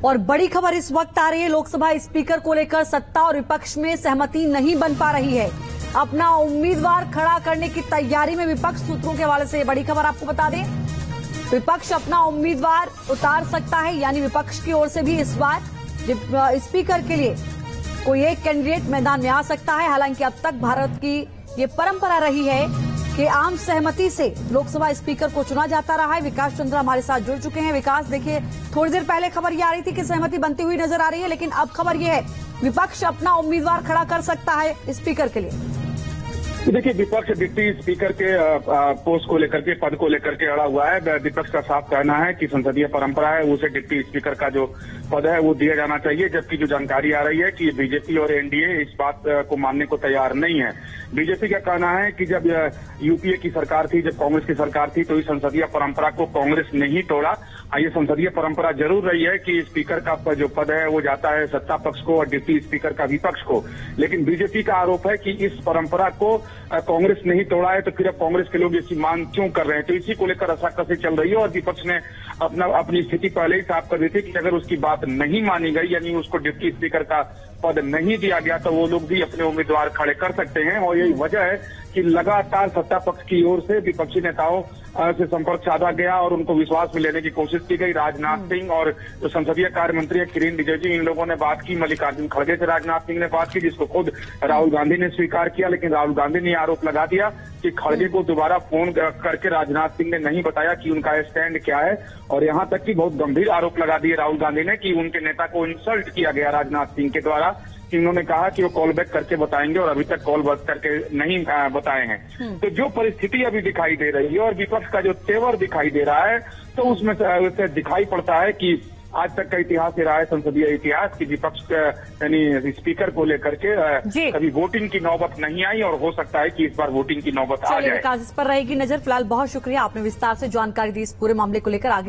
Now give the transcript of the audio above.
और बड़ी खबर इस वक्त आ रही है, लोकसभा स्पीकर को लेकर सत्ता और विपक्ष में सहमति नहीं बन पा रही है। अपना उम्मीदवार खड़ा करने की तैयारी में विपक्ष, सूत्रों के हवाले से ये बड़ी खबर आपको बता दें। विपक्ष अपना उम्मीदवार उतार सकता है, यानी विपक्ष की ओर से भी इस बार स्पीकर के लिए कोई एक कैंडिडेट मैदान में आ सकता है। हालांकि अब तक भारत की ये परंपरा रही है कि आम सहमति से लोकसभा स्पीकर को चुना जाता रहा है। विकास चंद्र हमारे साथ जुड़ चुके हैं। विकास, देखिए, थोड़ी देर पहले खबर ये आ रही थी कि सहमति बनती हुई नजर आ रही है, लेकिन अब खबर ये है विपक्ष अपना उम्मीदवार खड़ा कर सकता है स्पीकर के लिए। देखिए, विपक्ष डिप्टी स्पीकर के पोस्ट को लेकर के, पद को लेकर के अड़ा हुआ है। विपक्ष का साफ कहना है कि संसदीय परंपरा है, उसे डिप्टी स्पीकर का जो पद है वो दिया जाना चाहिए। जबकि जो जानकारी आ रही है कि बीजेपी और एनडीए इस बात को मानने को तैयार नहीं है। बीजेपी का कहना है कि जब यूपीए की सरकार थी, जब कांग्रेस की सरकार थी, तो इस संसदीय परंपरा को कांग्रेस ने ही तोड़ा। ये संसदीय परंपरा जरूर रही है कि स्पीकर का जो पद है वो जाता है सत्ता पक्ष को और डिप्टी स्पीकर का विपक्ष को। लेकिन बीजेपी का आरोप है कि इस परंपरा को कांग्रेस ने ही तोड़ा है, तो फिर अब कांग्रेस के लोग इसी मांग क्यों कर रहे हैं। तो इसी को लेकर रसाकसी चल रही है और विपक्ष ने अपनी स्थिति पहले ही साफ कर दी थी कि अगर उसकी बात नहीं मानी गई, यानी उसको डिप्टी स्पीकर का पद नहीं दिया गया, तो वो लोग भी अपने उम्मीदवार खड़े कर सकते हैं। और यही वजह है कि लगातार सत्ता पक्ष की ओर से विपक्षी नेताओं से संपर्क साधा गया और उनको विश्वास में लेने की कोशिश की गई। राजनाथ सिंह और जो संसदीय कार्य मंत्री है किरेन रिजिजू, इन लोगों ने बात की। मल्लिकार्जुन खड़गे से राजनाथ सिंह ने बात की, जिसको खुद राहुल गांधी ने स्वीकार किया। लेकिन राहुल गांधी ने आरोप लगा दिया कि खड़गे को दोबारा फोन करके राजनाथ सिंह ने नहीं बताया कि उनका स्टैंड क्या है। और यहाँ तक कि बहुत गंभीर आरोप लगा दिए राहुल गांधी ने कि उनके नेता को इंसल्ट किया गया राजनाथ सिंह के द्वारा, कि उन्होंने कहा कि वो कॉल बैक करके बताएंगे और अभी तक कॉल बैक करके नहीं बताए हैं। तो जो परिस्थिति अभी दिखाई दे रही है और विपक्ष का जो तेवर दिखाई दे रहा है, तो उसमें से दिखाई पड़ता है कि आज तक का इतिहास ये रहा है, संसदीय इतिहास, कि विपक्ष यानी स्पीकर को लेकर के कभी वोटिंग की नौबत नहीं आई और हो सकता है कि इस बार वोटिंग की नौबत आ जाए। विकास, इस पर रहेगी नजर। फिलहाल बहुत शुक्रिया, आपने विस्तार से जानकारी दी इस पूरे मामले को लेकर। आगे